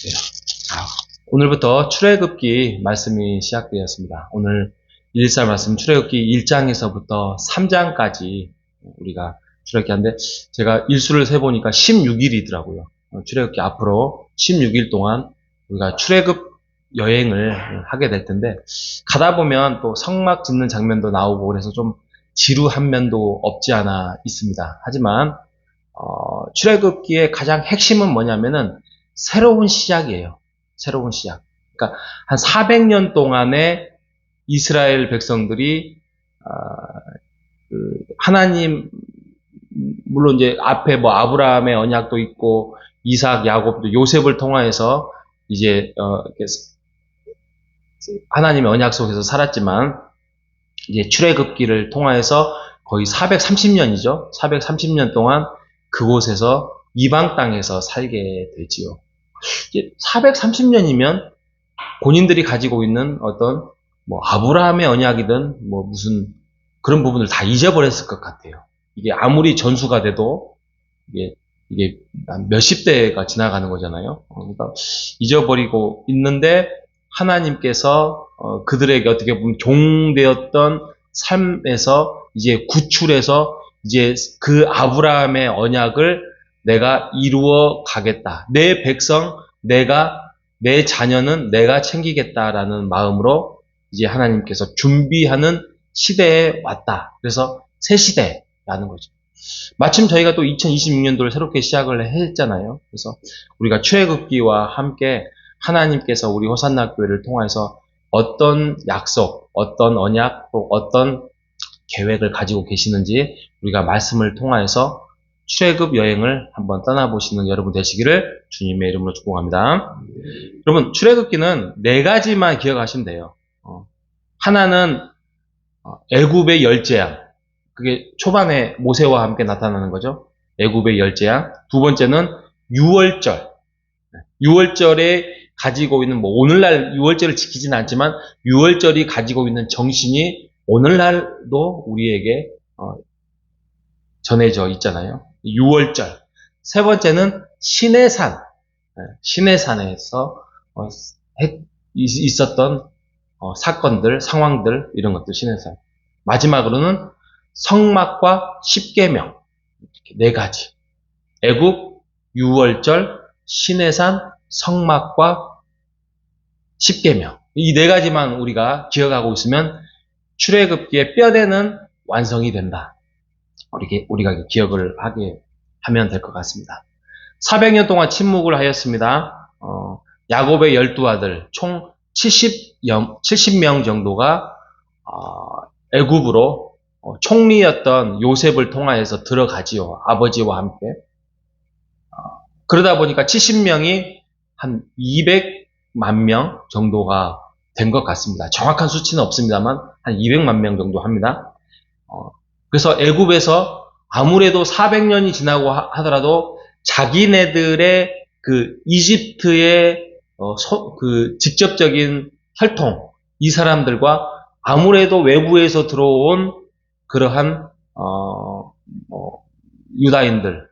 네. 오늘부터 출애굽기 말씀이 시작되었습니다. 오늘 1사 말씀 출애굽기 1장에서부터 3장까지 우리가 출애굽기 하는데 제가 일수를 세보니까 16일이더라고요. 출애굽기 앞으로 16일 동안 우리가 출애굽 여행을 하게 될 텐데 가다 보면 또 성막 짓는 장면도 나오고 그래서 좀 지루한 면도 없지 않아 있습니다. 하지만 출애굽기의 가장 핵심은 뭐냐면은 새로운 시작이에요. 새로운 시작. 그러니까 한 400년 동안의 이스라엘 백성들이 하나님, 물론 이제 앞에 뭐 아브라함의 언약도 있고 이삭, 야곱도 요셉을 통하여서 이제 하나님의 언약 속에서 살았지만 이제 출애굽기를 통하여서 거의 430년이죠. 430년 동안 그곳에서 이방 땅에서 살게 되지요. 430년이면 본인들이 가지고 있는 어떤 뭐 아브라함의 언약이든 뭐 무슨 그런 부분을 다 잊어버렸을 것 같아요. 이게 아무리 전수가 돼도 이게 몇십 대가 지나가는 거잖아요. 그러니까 잊어버리고 있는데 하나님께서 그들에게 어떻게 보면 종되었던 삶에서 이제 구출해서 이제 그 아브라함의 언약을 내가 이루어 가겠다. 내 백성, 내 자녀는 내가 챙기겠다라는 마음으로 이제 하나님께서 준비하는 시대에 왔다. 그래서 새 시대라는 거죠. 마침 저희가 또 2026년도를 새롭게 시작을 했잖아요. 그래서 우리가 출애굽기와 함께 하나님께서 우리 호산나 교회를 통해서 어떤 약속, 어떤 언약, 또 어떤 계획을 가지고 계시는지 우리가 말씀을 통해서 출애굽 여행을 한번 떠나보시는 여러분 되시기를 주님의 이름으로 축복합니다. 여러분 출애굽기는 4가지만 기억하시면 돼요. 하나는 애굽의 열재앙, 그게 초반에 모세와 함께 나타나는 거죠. 애굽의 열재앙. 두 번째는 유월절. 유월절에 가지고 있는 뭐 오늘날 유월절을 지키지는 않지만 유월절이 가지고 있는 정신이 오늘날도 우리에게 전해져 있잖아요. 유월절. 세 번째는 시내산. 시내산에서 있었던 사건들, 상황들 이런 것들 시내산. 마지막으로는 성막과 십계명. 이렇게 4가지. 애굽, 유월절, 시내산, 성막과 십계명. 이 4가지만 우리가 기억하고 있으면 출애굽기의 뼈대는 완성이 된다. 우리가 기억을 하게 하면 될 것 같습니다. 400년 동안 침묵을 하였습니다. 야곱의 12아들 총 70명 정도가 애굽으로 총리였던 요셉을 통하여서 들어가지요. 아버지와 함께. 그러다 보니까 70명이 한 200만 명 정도가 된 것 같습니다. 정확한 수치는 없습니다만 한 200만 명 정도 합니다. 그래서 애굽에서 아무래도 400년이 지나고 하더라도 자기네들의 그 이집트의 그 직접적인 혈통, 이 사람들과 아무래도 외부에서 들어온 그러한 유다인들,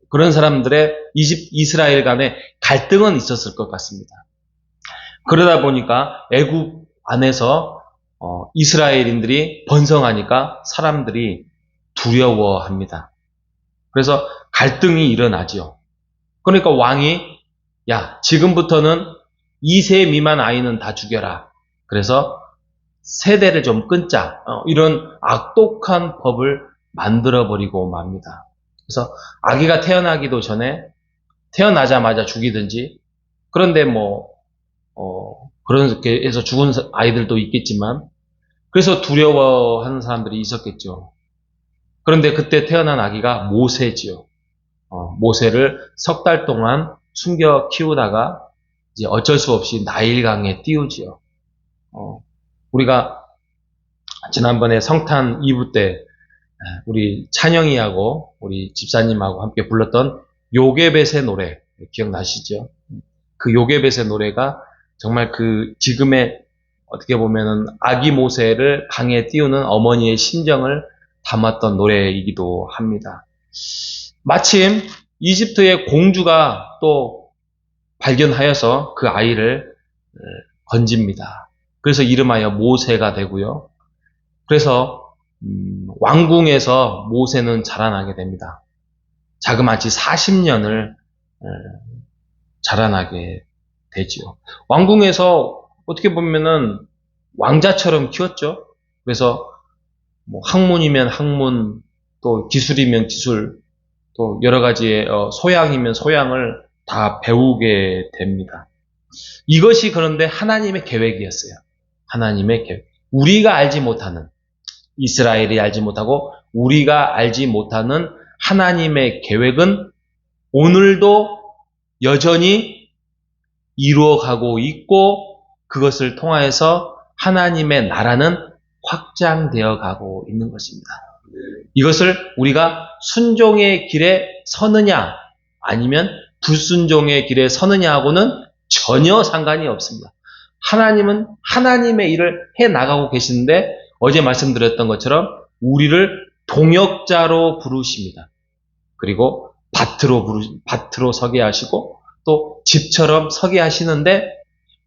그런 사람들의 이스라엘 간의 갈등은 있었을 것 같습니다. 그러다 보니까 애굽 안에서 이스라엘인들이 번성하니까 사람들이 두려워합니다. 그래서 갈등이 일어나죠. 그러니까 왕이 야, 지금부터는 2세 미만 아이는 다 죽여라. 그래서 세대를 좀 끊자. 이런 악독한 법을 만들어버리고 맙니다. 그래서 아기가 태어나기도 전에 태어나자마자 죽이든지, 그런데 그렇게 해서 죽은 아이들도 있겠지만, 그래서 두려워하는 사람들이 있었겠죠. 그런데 그때 태어난 아기가 모세지요. 모세를 석 달 동안 숨겨 키우다가 이제 어쩔 수 없이 나일강에 띄우지요. 우리가 지난번에 성탄 2부 때 우리 찬영이하고 우리 집사님하고 함께 불렀던 요게벳의 노래 기억나시죠? 그 요게벳의 노래가 정말 그 지금의 어떻게 보면은 아기 모세를 강에 띄우는 어머니의 심정을 담았던 노래이기도 합니다. 마침 이집트의 공주가 또 발견하여서 그 아이를 건집니다. 그래서 이름하여 모세가 되고요. 그래서 왕궁에서 모세는 자라나게 됩니다. 자그마치 40년을 자라나게 되지요. 왕궁에서 어떻게 보면은 왕자처럼 키웠죠. 그래서 뭐 학문이면 학문, 또 기술이면 기술, 또 여러 가지의 소양이면 소양을 다 배우게 됩니다. 이것이 그런데 하나님의 계획이었어요. 하나님의 계획. 우리가 알지 못하는, 이스라엘이 알지 못하고 우리가 알지 못하는 하나님의 계획은 오늘도 여전히 이루어가고 있고, 그것을 통하여서 하나님의 나라는 확장되어 가고 있는 것입니다. 이것을 우리가 순종의 길에 서느냐 아니면 불순종의 길에 서느냐하고는 전혀 상관이 없습니다. 하나님은 하나님의 일을 해 나가고 계시는데, 어제 말씀드렸던 것처럼 우리를 동역자로 부르십니다. 그리고 밭으로 서게 하시고 또 집처럼 서게 하시는데,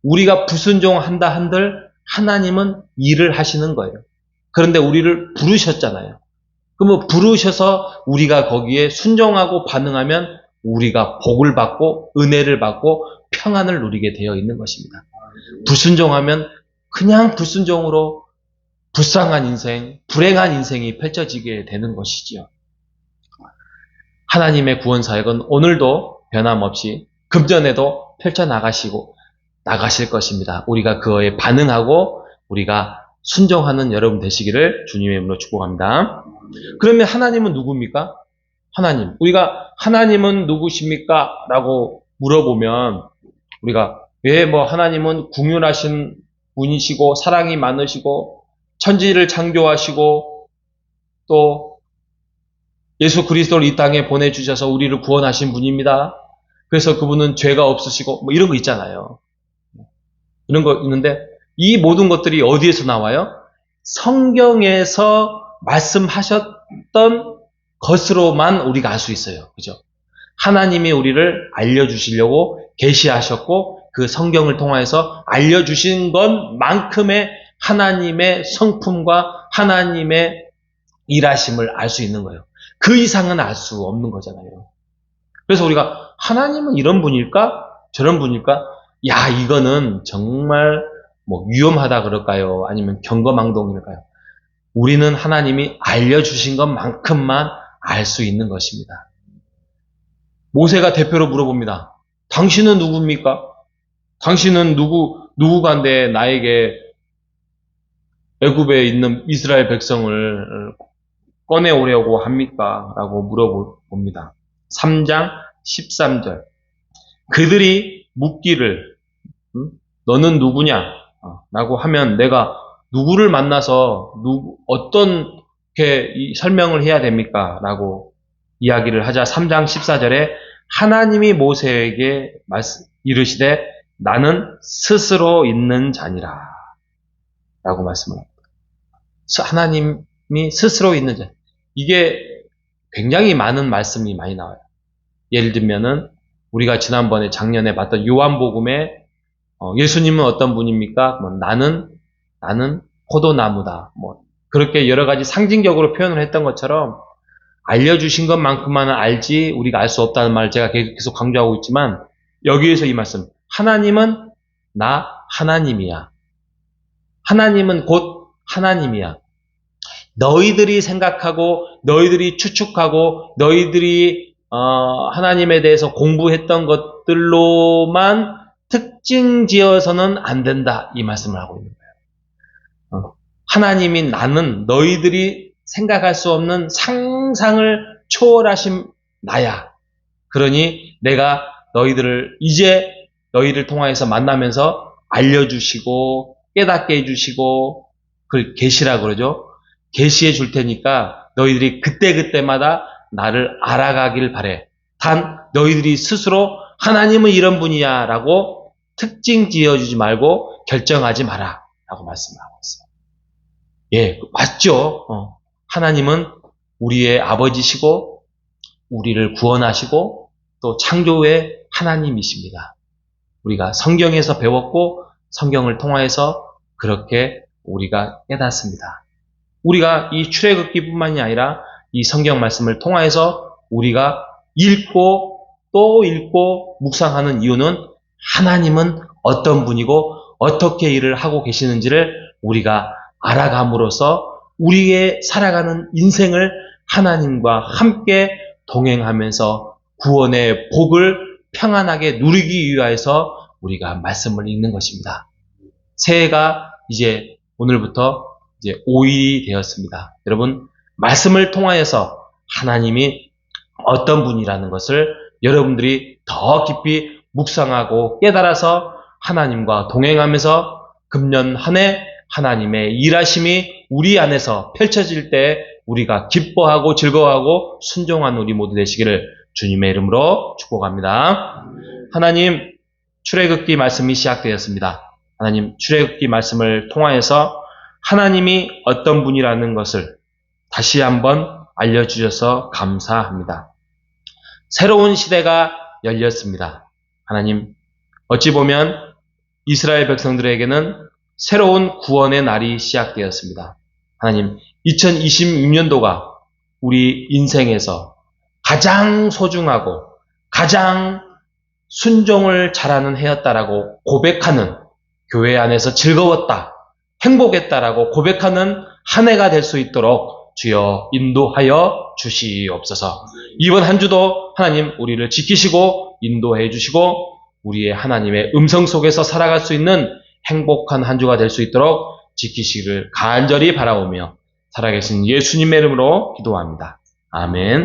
우리가 불순종한다 한들 하나님은 일을 하시는 거예요. 그런데 우리를 부르셨잖아요. 그러면 부르셔서 우리가 거기에 순종하고 반응하면 우리가 복을 받고 은혜를 받고 평안을 누리게 되어 있는 것입니다. 불순종하면 그냥 불순종으로 불쌍한 인생, 불행한 인생이 펼쳐지게 되는 것이지요. 하나님의 구원 사역은 오늘도 변함없이 금전에도 펼쳐나가시고 나가실 것입니다. 우리가 그거에 반응하고 우리가 순종하는 여러분 되시기를 주님의 이름으로 축복합니다. 그러면 하나님은 누굽니까? 하나님. 우리가 하나님은 누구십니까? 라고 물어보면 우리가 왜 하나님은 궁휼하신 분이시고 사랑이 많으시고 천지를 창조하시고 또 예수 그리스도를 이 땅에 보내주셔서 우리를 구원하신 분입니다. 그래서 그분은 죄가 없으시고 이런 거 있잖아요. 이런 거 있는데 이 모든 것들이 어디에서 나와요? 성경에서 말씀하셨던 것으로만 우리가 알 수 있어요. 그죠? 하나님이 우리를 알려주시려고 계시하셨고 그 성경을 통해서 알려주신 것만큼의 하나님의 성품과 하나님의 일하심을 알 수 있는 거예요. 그 이상은 알 수 없는 거잖아요. 그래서 우리가 하나님은 이런 분일까? 저런 분일까? 야, 이거는 정말 위험하다 그럴까요? 아니면 경거망동일까요? 우리는 하나님이 알려주신 것만큼만 알 수 있는 것입니다. 모세가 대표로 물어봅니다. 당신은 누굽니까? 당신은 누구간데 나에게 애굽에 있는 이스라엘 백성을 꺼내오려고 합니까? 라고 물어봅니다. 3장 13절. 그들이 묻기를 너는 누구냐? 라고 하면 내가 누구를 만나서 어떻게 설명을 해야 됩니까? 라고 이야기를 하자 3장 14절에 하나님이 모세에게 이르시되 나는 스스로 있는 자니라 라고 말씀을 합니다. 하나님이 스스로 있는 자. 이게 굉장히 많은 말씀이 많이 나와요. 예를 들면은 우리가 지난번에 작년에 봤던 요한복음에 예수님은 어떤 분입니까? 나는 포도나무다. 그렇게 여러 가지 상징적으로 표현을 했던 것처럼 알려주신 것만큼만 알지 우리가 알 수 없다는 말을 제가 계속 강조하고 있지만 여기에서 이 말씀 하나님은 나 하나님이야. 하나님은 곧 하나님이야. 너희들이 생각하고 너희들이 추측하고 너희들이 하나님에 대해서 공부했던 것들로만 특징 지어서는 안 된다. 이 말씀을 하고 있는 거예요. 하나님이 나는 너희들이 생각할 수 없는 상상을 초월하신 나야. 그러니 내가 이제 너희를 통하여서 만나면서 알려주시고 깨닫게 해주시고 그걸 계시라 그러죠. 계시해 줄 테니까 너희들이 그때그때마다 나를 알아가길 바래. 단 너희들이 스스로 하나님은 이런 분이야 라고 특징 지어주지 말고 결정하지 마라 라고 말씀을 하고 있어요. 예, 맞죠. 하나님은 우리의 아버지시고 우리를 구원하시고 또 창조의 하나님이십니다. 우리가 성경에서 배웠고 성경을 통하여서 그렇게 우리가 깨닫습니다. 우리가 이 출애굽기뿐만이 아니라 이 성경 말씀을 통하여서 우리가 읽고 또 읽고 묵상하는 이유는 하나님은 어떤 분이고 어떻게 일을 하고 계시는지를 우리가 알아감으로써 우리의 살아가는 인생을 하나님과 함께 동행하면서 구원의 복을 평안하게 누리기 위하여서 우리가 말씀을 읽는 것입니다. 새해가 이제 오늘부터 이제 5일이 되었습니다. 여러분, 말씀을 통하여서 하나님이 어떤 분이라는 것을 여러분들이 더 깊이 묵상하고 깨달아서 하나님과 동행하면서 금년 한 해 하나님의 일하심이 우리 안에서 펼쳐질 때 우리가 기뻐하고 즐거워하고 순종한 우리 모두 되시기를 주님의 이름으로 축복합니다. 하나님, 출애굽기 말씀이 시작되었습니다. 하나님, 출애굽기 말씀을 통하여서 하나님이 어떤 분이라는 것을 다시 한번 알려주셔서 감사합니다. 새로운 시대가 열렸습니다. 하나님, 어찌 보면 이스라엘 백성들에게는 새로운 구원의 날이 시작되었습니다. 하나님, 2026년도가 우리 인생에서 가장 소중하고 가장 순종을 잘하는 해였다라고 고백하는, 교회 안에서 즐거웠다, 행복했다라고 고백하는 한 해가 될 수 있도록 주여 인도하여 주시옵소서. 이번 한 주도 하나님 우리를 지키시고 인도해 주시고 우리의 하나님의 음성 속에서 살아갈 수 있는 행복한 한 주가 될 수 있도록 지키시기를 간절히 바라오며 살아계신 예수님의 이름으로 기도합니다. 아멘.